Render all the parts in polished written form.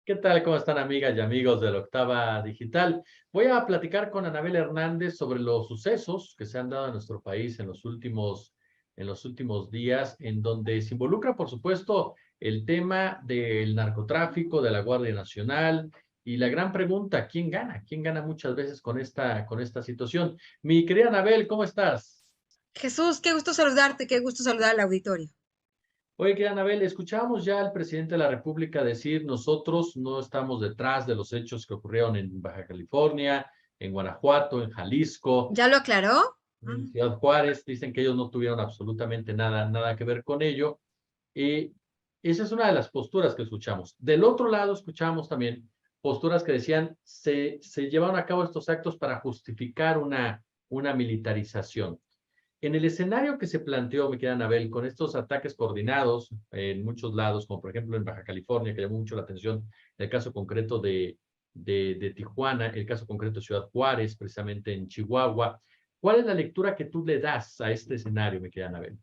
¿Qué tal? ¿Cómo están amigas y amigos de la Octava Digital? Voy a platicar con Anabel Hernández sobre los sucesos que se han dado en nuestro país en los últimos días, en donde se involucra, por supuesto, el tema del narcotráfico, de la Guardia Nacional y la gran pregunta, ¿quién gana? ¿Quién gana muchas veces con esta situación? Mi querida Anabel, ¿cómo estás? Jesús, qué gusto saludarte, qué gusto saludar al auditorio. Oye, querida Anabel, escuchábamos ya al presidente de la República decir, nosotros no estamos detrás de los hechos que ocurrieron en Baja California, en Guanajuato, en Jalisco, ¿Ya lo aclaró? en Ciudad Juárez, dicen que ellos no tuvieron absolutamente nada que ver con ello. Y esa es una de las posturas que escuchamos. Del otro lado, escuchamos también posturas que decían, se llevaron a cabo estos actos para justificar una militarización. En el escenario que se planteó, mi querida Anabel, con estos ataques coordinados en muchos lados, como por ejemplo en Baja California, que llamó mucho la atención el caso concreto de Tijuana, el caso concreto de Ciudad Juárez, precisamente en Chihuahua, ¿cuál es la lectura que tú le das a este escenario, mi querida Anabel?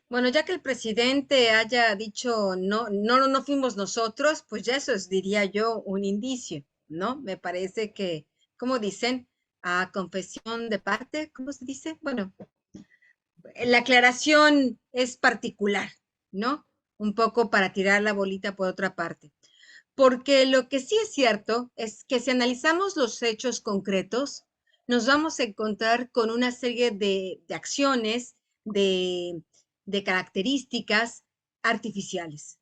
Bueno, ya que el presidente haya dicho no fuimos nosotros, pues ya eso es, diría yo, un indicio, ¿no? Me parece que, ¿cómo dicen? A confesión de parte, ¿cómo se dice? Bueno, la aclaración es particular, ¿no? Un poco para tirar la bolita por otra parte. Porque lo que sí es cierto es que si analizamos los hechos concretos, nos vamos a encontrar con una serie de acciones, de, de características artificiales.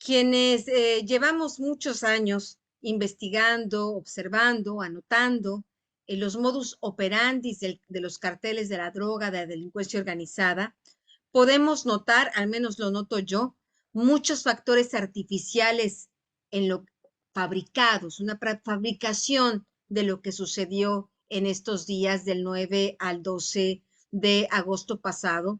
Quienes llevamos muchos años investigando, observando, anotando los modus operandi de los carteles de la droga, de la delincuencia organizada, podemos notar, al menos lo noto yo, muchos factores artificiales en lo fabricados, una fabricación de lo que sucedió en estos días del 9 al 12 de agosto pasado.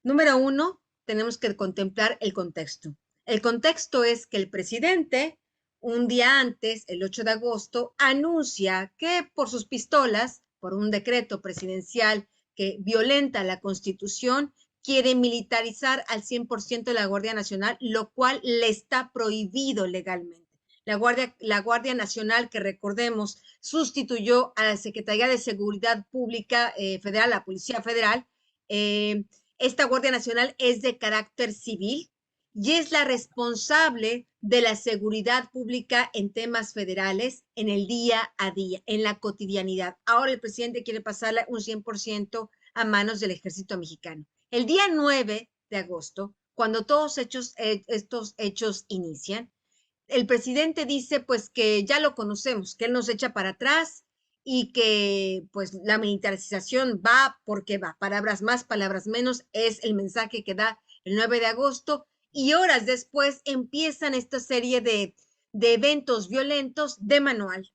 Número uno, tenemos que contemplar el contexto. El contexto es que el presidente, un día antes, el 8 de agosto, anuncia que por sus pistolas, por un decreto presidencial que violenta la Constitución, quiere militarizar al 100% la Guardia Nacional, lo cual le está prohibido legalmente. La Guardia Nacional, que recordemos, sustituyó a la Secretaría de Seguridad Pública Federal, la Policía Federal. Esta Guardia Nacional es de carácter civil y es la responsable de la seguridad pública en temas federales en el día a día, en la cotidianidad. Ahora el presidente quiere pasarla un 100% a manos del ejército mexicano. El día 9 de agosto, cuando todos estos hechos inician, el presidente dice pues que ya lo conocemos, que él nos echa para atrás y que pues la militarización va porque va, palabras más, palabras menos, es el mensaje que da el 9 de agosto y horas después empiezan esta serie de eventos violentos de manual,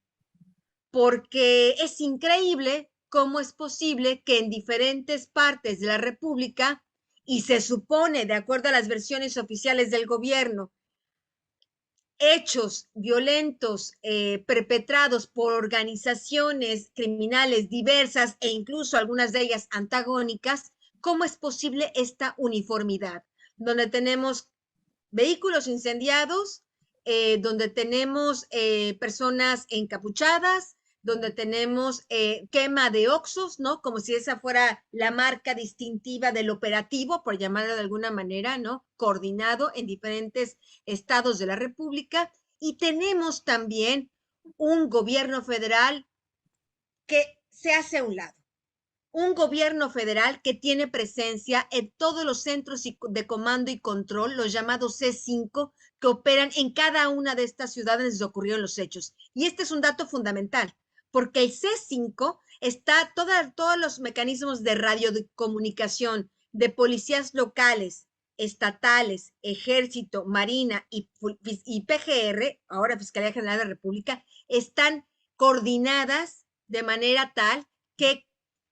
porque es increíble cómo es posible que en diferentes partes de la República, y se supone, de acuerdo a las versiones oficiales del gobierno, hechos violentos perpetrados por organizaciones criminales diversas e incluso algunas de ellas antagónicas, ¿cómo es posible esta uniformidad? Donde tenemos vehículos incendiados, donde tenemos personas encapuchadas, donde tenemos quema de oxos, ¿no? Como si esa fuera la marca distintiva del operativo, por llamarlo de alguna manera, ¿no? Coordinado en diferentes estados de la República. Y tenemos también un gobierno federal que se hace a un lado, un gobierno federal que tiene presencia en todos los centros de comando y control, los llamados C5, que operan en cada una de estas ciudades donde ocurrieron los hechos. Y este es un dato fundamental, porque el C5 está todos los mecanismos de radiocomunicación de policías locales, estatales, ejército, marina y PGR, ahora Fiscalía General de la República, están coordinadas de manera tal que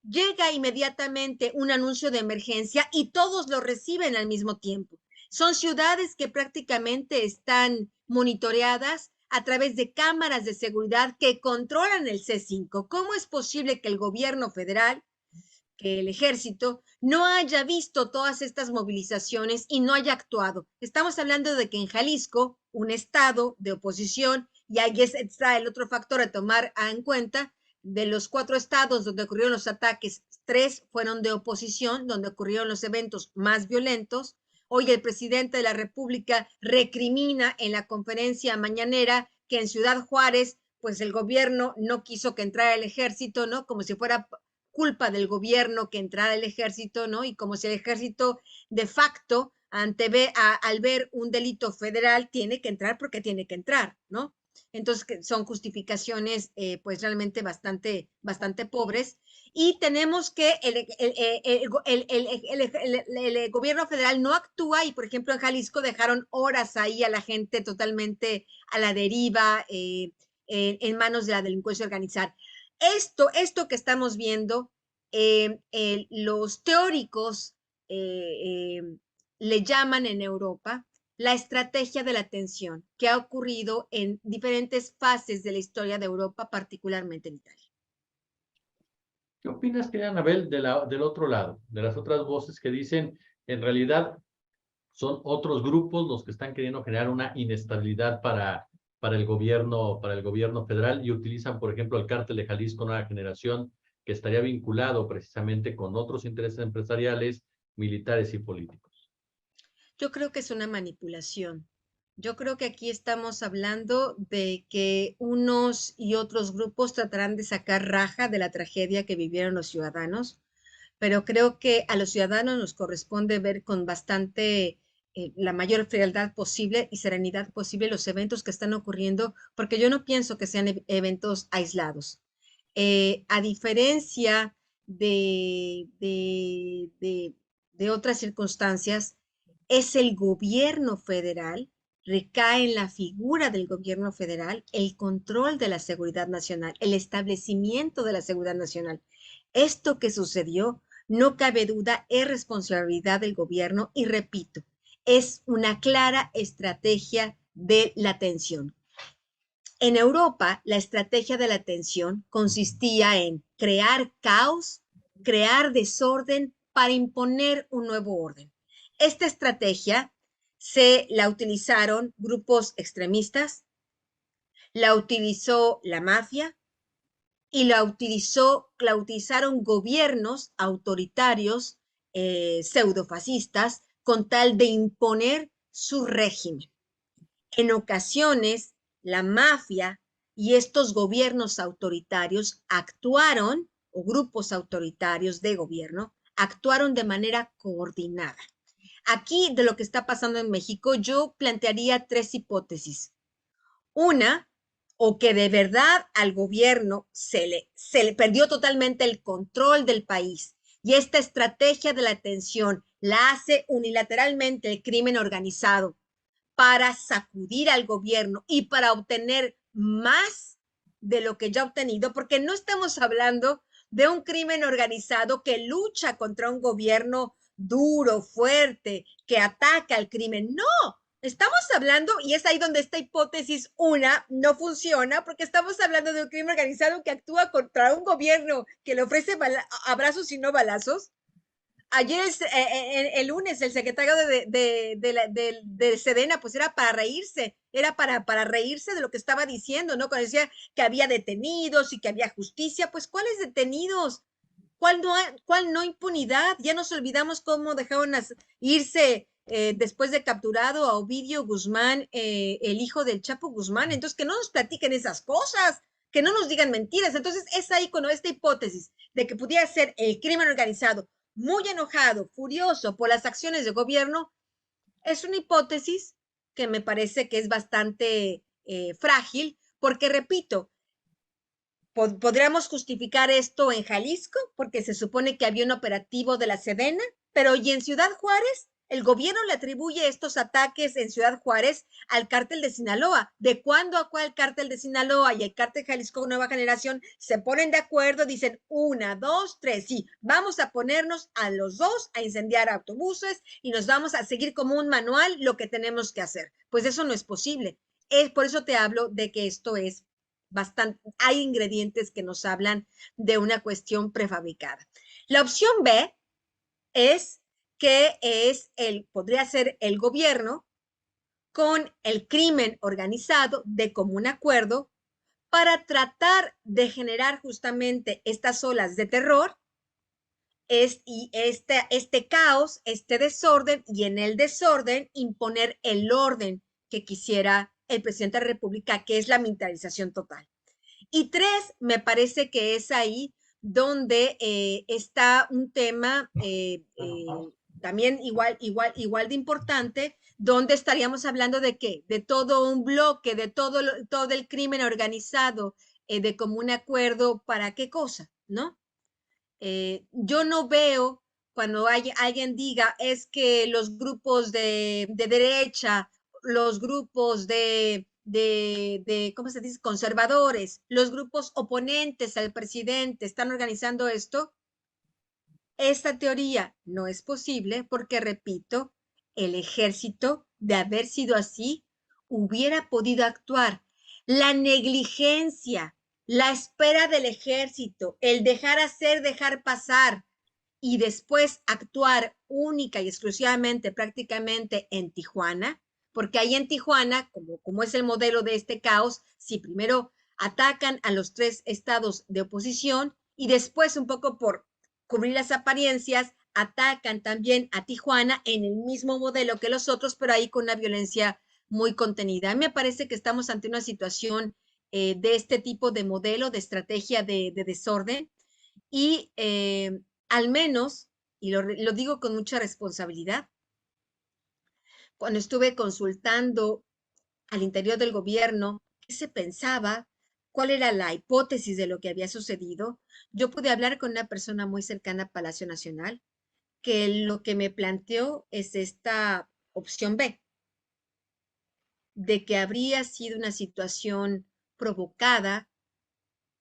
llega inmediatamente un anuncio de emergencia y todos lo reciben al mismo tiempo. Son ciudades que prácticamente están monitoreadas a través de cámaras de seguridad que controlan el C5. ¿Cómo es posible que el gobierno federal, que el ejército no haya visto todas estas movilizaciones y no haya actuado. Estamos hablando de que en Jalisco, un estado de oposición, y ahí está el otro factor a tomar en cuenta, de los 4 estados donde ocurrieron los ataques, 3 fueron de oposición, donde ocurrieron los eventos más violentos. Hoy el presidente de la República recrimina en la conferencia mañanera que en Ciudad Juárez, pues el gobierno no quiso que entrara el ejército, ¿no? Como si fuera culpa del gobierno que entrara el ejército, ¿no? Y como si el ejército de facto, al ver un delito federal, tiene que entrar porque tiene que entrar, ¿no? Entonces, son justificaciones, pues realmente bastante pobres. Y tenemos que el gobierno federal no actúa y, por ejemplo, en Jalisco dejaron horas ahí a la gente totalmente a la deriva, en manos de la delincuencia organizada. Esto que estamos viendo, los teóricos le llaman en Europa la estrategia de la tensión, que ha ocurrido en diferentes fases de la historia de Europa, particularmente en Italia. ¿Qué opinas, querida Anabel, del otro lado, de las otras voces que dicen, en realidad, son otros grupos los que están queriendo generar una inestabilidad para el gobierno federal y utilizan, por ejemplo, el cártel de Jalisco Nueva Generación, que estaría vinculado precisamente con otros intereses empresariales, militares y políticos? Yo creo que es una manipulación. Yo creo que aquí estamos hablando de que unos y otros grupos tratarán de sacar raja de la tragedia que vivieron los ciudadanos, pero creo que a los ciudadanos nos corresponde ver con bastante, la mayor frialdad posible y serenidad posible los eventos que están ocurriendo, porque yo no pienso que sean eventos aislados. A diferencia de otras circunstancias, es el gobierno federal, recae en la figura del gobierno federal el control de la seguridad nacional, el establecimiento de la seguridad nacional. Esto que sucedió, no cabe duda, es responsabilidad del gobierno y repito, es una clara estrategia de la tensión. En Europa, la estrategia de la tensión consistía en crear caos, crear desorden para imponer un nuevo orden. Esta estrategia se la utilizaron grupos extremistas, la utilizó la mafia y la utilizaron gobiernos autoritarios, pseudofascistas, con tal de imponer su régimen. En ocasiones, la mafia y estos gobiernos autoritarios actuaron, o grupos autoritarios de gobierno, actuaron de manera coordinada. Aquí, de lo que está pasando en México, yo plantearía 3 hipótesis. Una, o que de verdad al gobierno se le perdió totalmente el control del país y esta estrategia de la tensión la hace unilateralmente el crimen organizado para sacudir al gobierno y para obtener más de lo que ya ha obtenido, porque no estamos hablando de un crimen organizado que lucha contra un gobierno duro, fuerte, que ataca al crimen. No, estamos hablando, y es ahí donde esta hipótesis una no funciona, porque estamos hablando de un crimen organizado que actúa contra un gobierno que le ofrece abrazos y no balazos. Ayer, el lunes, el secretario de Sedena, pues era para reírse, era para reírse de lo que estaba diciendo, ¿no? Cuando decía que había detenidos y que había justicia, pues ¿cuáles detenidos? ¿Cuál no impunidad? Ya nos olvidamos cómo dejaron irse después de capturado a Ovidio Guzmán, el hijo del Chapo Guzmán. Entonces, que no nos platiquen esas cosas, que no nos digan mentiras. Entonces, es ahí con esta hipótesis de que pudiera ser el crimen organizado muy enojado, furioso por las acciones del gobierno, es una hipótesis que me parece que es bastante frágil, porque repito, podríamos justificar esto en Jalisco, porque se supone que había un operativo de la Sedena, pero y en Ciudad Juárez, el gobierno le atribuye estos ataques en Ciudad Juárez al cártel de Sinaloa. ¿De cuándo a cuál cártel de Sinaloa y el cártel Jalisco Nueva Generación se ponen de acuerdo? Dicen 1, 2, 3, sí, vamos a ponernos a los dos a incendiar autobuses y nos vamos a seguir como un manual lo que tenemos que hacer. Pues eso no es posible. Por eso te hablo de que esto es bastante, hay ingredientes que nos hablan de una cuestión prefabricada. La opción B es que podría ser el gobierno con el crimen organizado de común acuerdo para tratar de generar justamente estas olas de terror y este caos, este desorden, y en el desorden imponer el orden que quisiera el presidente de la República, que es la militarización total. Y tres, me parece que es ahí donde está un tema también igual de importante, donde estaríamos hablando de qué, de todo un bloque, de todo el crimen organizado, de común acuerdo, ¿para qué cosa? ¿No? Yo no veo cuando alguien diga es que los grupos de derecha, los grupos ¿cómo se dice? Conservadores, los grupos oponentes al presidente están organizando esto. Esta teoría no es posible porque, repito, el ejército, de haber sido así, hubiera podido actuar. La negligencia, la espera del ejército, el dejar hacer, dejar pasar y después actuar única y exclusivamente prácticamente en Tijuana, porque ahí en Tijuana, como es el modelo de este caos, si primero atacan a los tres estados de oposición y después un poco por cubrir las apariencias, atacan también a Tijuana en el mismo modelo que los otros, pero ahí con una violencia muy contenida. A mí me parece que estamos ante una situación de este tipo de modelo, de estrategia de desorden, y al menos, y lo digo con mucha responsabilidad, cuando estuve consultando al interior del gobierno qué se pensaba, cuál era la hipótesis de lo que había sucedido, yo pude hablar con una persona muy cercana a Palacio Nacional, que lo que me planteó es esta opción B, de que habría sido una situación provocada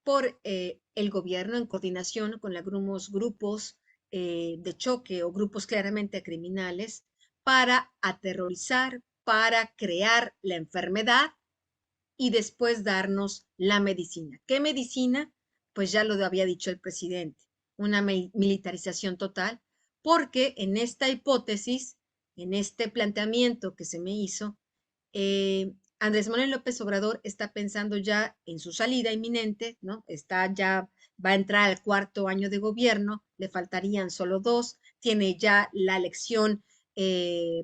por el gobierno en coordinación con algunos grupos de choque o grupos claramente criminales para aterrorizar, para crear la enfermedad y después darnos la medicina. ¿Qué medicina? Pues ya lo había dicho el presidente, una militarización total, porque en esta hipótesis, en este planteamiento que se me hizo, Andrés Manuel López Obrador está pensando ya en su salida inminente, ¿no? Va a entrar al cuarto año de gobierno, le faltarían solo 2, tiene ya la elección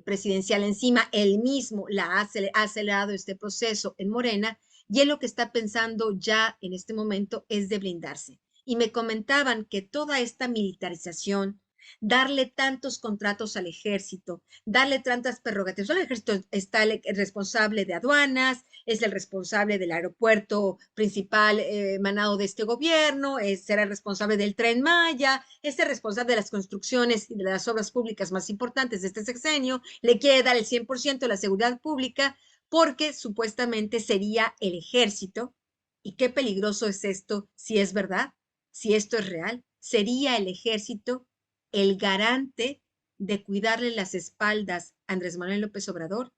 presidencial encima, él mismo ha acelerado este proceso en Morena, y él lo que está pensando ya en este momento es de blindarse. Y me comentaban que toda esta militarización, darle tantos contratos al ejército, darle tantas prerrogativas. El ejército está el responsable de aduanas, es el responsable del aeropuerto principal emanado de este gobierno, será el responsable del Tren Maya, es el responsable de las construcciones y de las obras públicas más importantes de este sexenio, le quiere dar el 100% de la seguridad pública porque supuestamente sería el ejército. ¿Y qué peligroso es esto si es verdad? Si esto es real, sería el ejército el garante de cuidarle las espaldas a Andrés Manuel López Obrador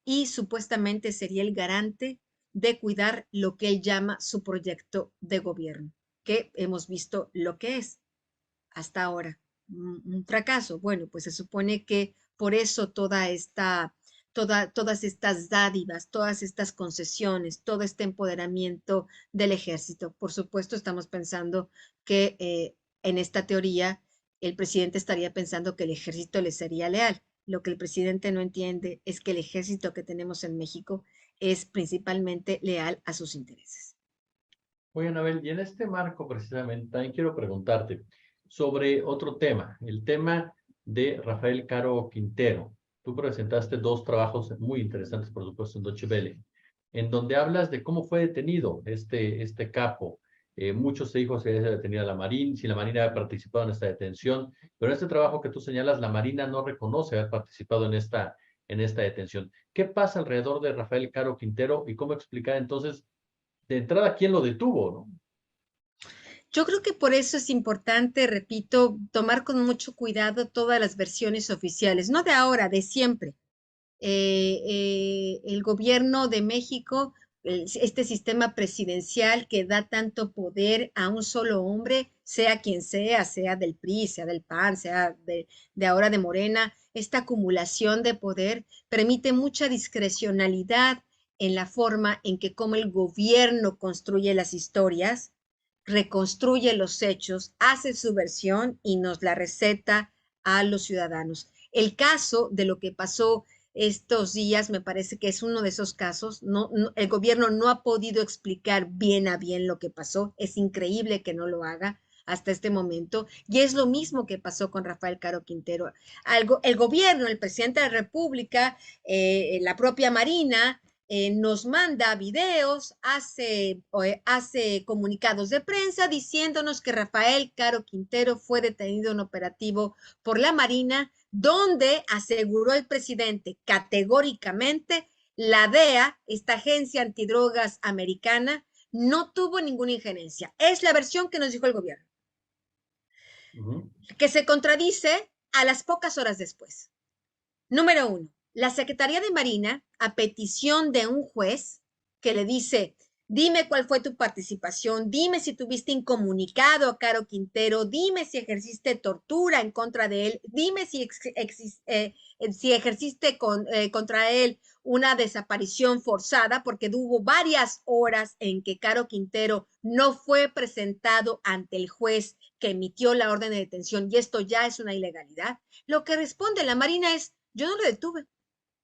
y supuestamente sería el garante de cuidar lo que él llama su proyecto de gobierno, que hemos visto lo que es hasta ahora, un fracaso. Bueno, pues se supone que por eso todas estas dádivas, todas estas concesiones, todo este empoderamiento del ejército. Por supuesto, estamos pensando que en esta teoría el presidente estaría pensando que el ejército le sería leal. Lo que el presidente no entiende es que el ejército que tenemos en México es principalmente leal a sus intereses. Oye, Anabel, y en este marco precisamente también quiero preguntarte sobre otro tema, el tema de Rafael Caro Quintero. Tú presentaste dos trabajos muy interesantes, por supuesto, en Deutsche Welle, en donde hablas de cómo fue detenido este capo. Muchos se dijo que se detenía la Marina, si la Marina había participado en esta detención, pero en este trabajo que tú señalas, la Marina no reconoce haber participado en esta detención. ¿Qué pasa alrededor de Rafael Caro Quintero y cómo explicar entonces de entrada quién lo detuvo, ¿no? Yo creo que por eso es importante, repito, tomar con mucho cuidado todas las versiones oficiales, no de ahora, de siempre. El gobierno de México, este sistema presidencial que da tanto poder a un solo hombre, sea quien sea del PRI, sea del PAN, sea de ahora de Morena, esta acumulación de poder permite mucha discrecionalidad en la forma en que como el gobierno construye las historias, reconstruye los hechos, hace su versión y nos la receta a los ciudadanos. El caso de lo que pasó estos días me parece que es uno de esos casos. El gobierno no ha podido explicar bien a bien lo que pasó. Es increíble que no lo haga hasta este momento. Y es lo mismo que pasó con Rafael Caro Quintero. El gobierno, el presidente de la República, la propia Marina, nos manda videos, hace comunicados de prensa diciéndonos que Rafael Caro Quintero fue detenido en operativo por la Marina, donde aseguró el presidente categóricamente la DEA, esta agencia antidrogas americana, no tuvo ninguna injerencia. Es la versión que nos dijo el gobierno, que se contradice a las pocas horas después. Número 1, la Secretaría de Marina, a petición de un juez que le dice, dime cuál fue tu participación, dime si tuviste incomunicado a Caro Quintero, dime si ejerciste tortura en contra de él, dime si ejerciste contra él una desaparición forzada, porque hubo varias horas en que Caro Quintero no fue presentado ante el juez que emitió la orden de detención, y esto ya es una ilegalidad. Lo que responde la Marina es, yo no lo detuve.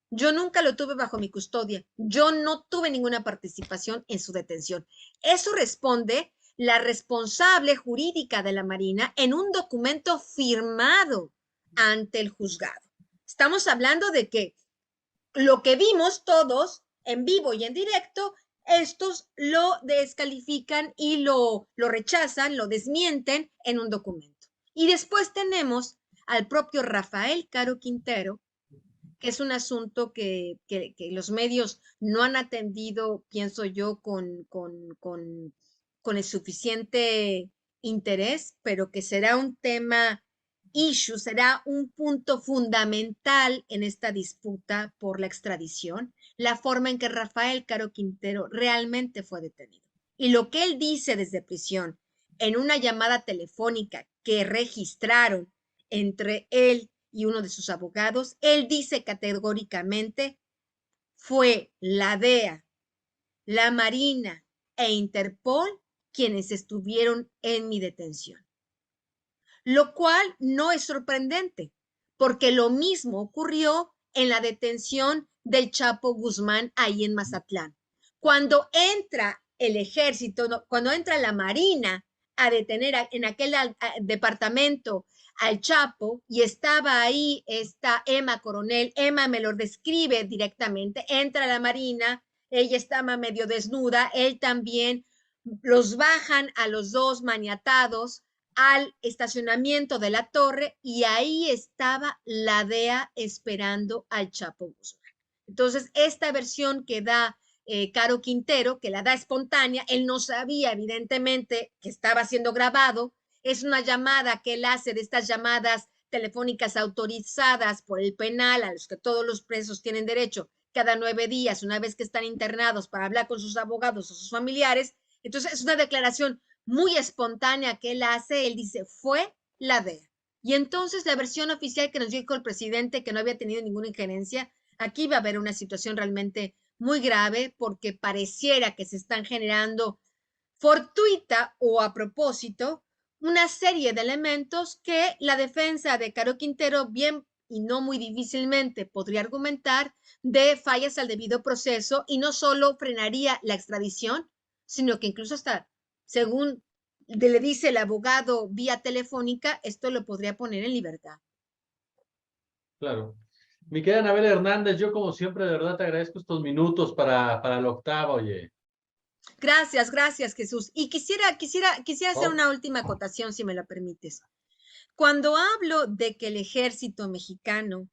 Yo nunca lo tuve bajo mi custodia. Yo no tuve ninguna participación en su detención. Eso responde la responsable jurídica de la Marina en un documento firmado ante el juzgado. Estamos hablando de que lo que vimos todos en vivo y en directo, estos lo descalifican y lo rechazan, lo desmienten en un documento. Y después tenemos al propio Rafael Caro Quintero, que es un asunto que los medios no han atendido, pienso yo, con el suficiente interés, pero que será un tema issue, será un punto fundamental en esta disputa por la extradición, la forma en que Rafael Caro Quintero realmente fue detenido. Y lo que él dice desde prisión en una llamada telefónica que registraron entre él y uno de sus abogados, él dice categóricamente, fue la DEA, la Marina e Interpol quienes estuvieron en mi detención. Lo cual no es sorprendente, porque lo mismo ocurrió en la detención del Chapo Guzmán ahí en Mazatlán. Cuando entra el ejército, cuando entra la Marina a detener en aquel departamento al Chapo y estaba ahí esta Emma Coronel, Emma me lo describe directamente, entra la Marina, ella estaba medio desnuda, él también, los bajan a los dos maniatados al estacionamiento de la torre y ahí estaba la DEA esperando al Chapo Guzmán. Entonces, esta versión que da Caro Quintero, que la da espontánea, él no sabía evidentemente que estaba siendo grabado, es una llamada que él hace de estas llamadas telefónicas autorizadas por el penal, a los que todos los presos tienen derecho cada 9 días, una vez que están internados, para hablar con sus abogados o sus familiares. Entonces, es una declaración muy espontánea que él hace. Él dice, fue la DEA. Y entonces la versión oficial que nos dijo el presidente, que no había tenido ninguna injerencia, aquí va a haber una situación realmente muy grave, porque pareciera que se están generando fortuita o a propósito una serie de elementos que la defensa de Caro Quintero bien y no muy difícilmente podría argumentar de fallas al debido proceso, y no solo frenaría la extradición, sino que incluso hasta, según le dice el abogado vía telefónica, esto lo podría poner en libertad. Claro. Mi querida Anabel Hernández, yo como siempre de verdad te agradezco estos minutos para la octava, oye. Gracias, gracias, Jesús. Y quisiera hacer Oh, una última acotación, si me la permites. Cuando hablo de que el ejército mexicano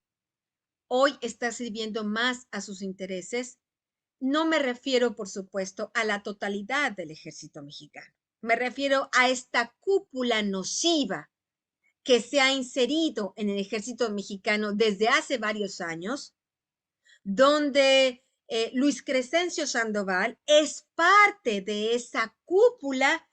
hoy está sirviendo más a sus intereses, no me refiero, por supuesto, a la totalidad del ejército mexicano. Me refiero a esta cúpula nociva que se ha inserido en el ejército mexicano desde hace varios años, donde Luis Crescencio Sandoval es parte de esa cúpula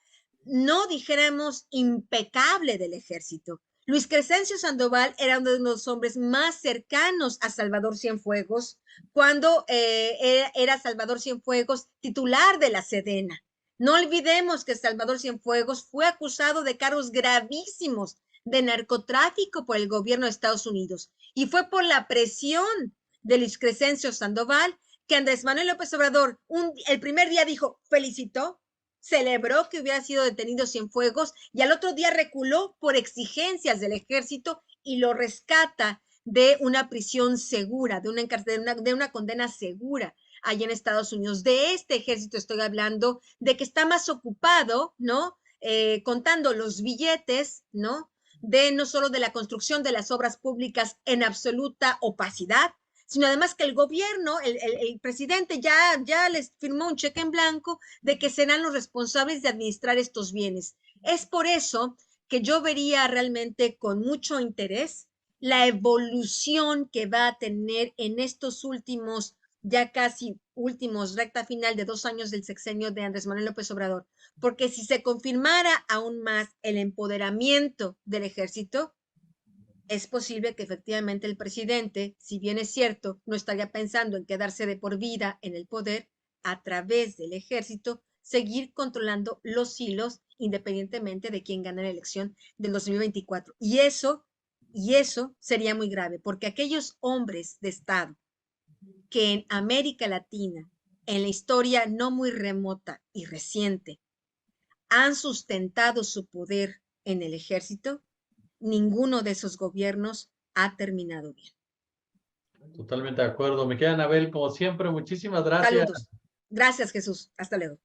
no dijéramos impecable del ejército. Luis Crescencio Sandoval era uno de los hombres más cercanos a Salvador Cienfuegos cuando era Salvador Cienfuegos titular de la Sedena. No olvidemos que Salvador Cienfuegos fue acusado de cargos gravísimos de narcotráfico por el gobierno de Estados Unidos y fue por la presión de Luis Crescencio Sandoval que Andrés Manuel López Obrador el primer día dijo, felicitó, celebró que hubiera sido detenido Cienfuegos y al otro día reculó por exigencias del ejército y lo rescata de una prisión segura, de una condena segura allá en Estados Unidos. De este ejército estoy hablando, de que está más ocupado, ¿no? Contando los billetes, ¿no? De no solo de la construcción de las obras públicas en absoluta opacidad, sino además que el gobierno, el presidente ya les firmó un cheque en blanco de que serán los responsables de administrar estos bienes. Es por eso que yo vería realmente con mucho interés la evolución que va a tener en estos últimos, ya casi últimos, recta final de 2 años del sexenio de Andrés Manuel López Obrador, porque si se confirmara aún más el empoderamiento del ejército, es posible que efectivamente el presidente, si bien es cierto, no estaría pensando en quedarse de por vida en el poder, a través del ejército, seguir controlando los hilos independientemente de quién gane la elección del 2024. Y eso sería muy grave, porque aquellos hombres de Estado que en América Latina, en la historia no muy remota y reciente, han sustentado su poder en el ejército, ninguno de esos gobiernos ha terminado bien. Totalmente de acuerdo. Me queda, Anabel, como siempre, muchísimas gracias. Saludos. Gracias, Jesús. Hasta luego.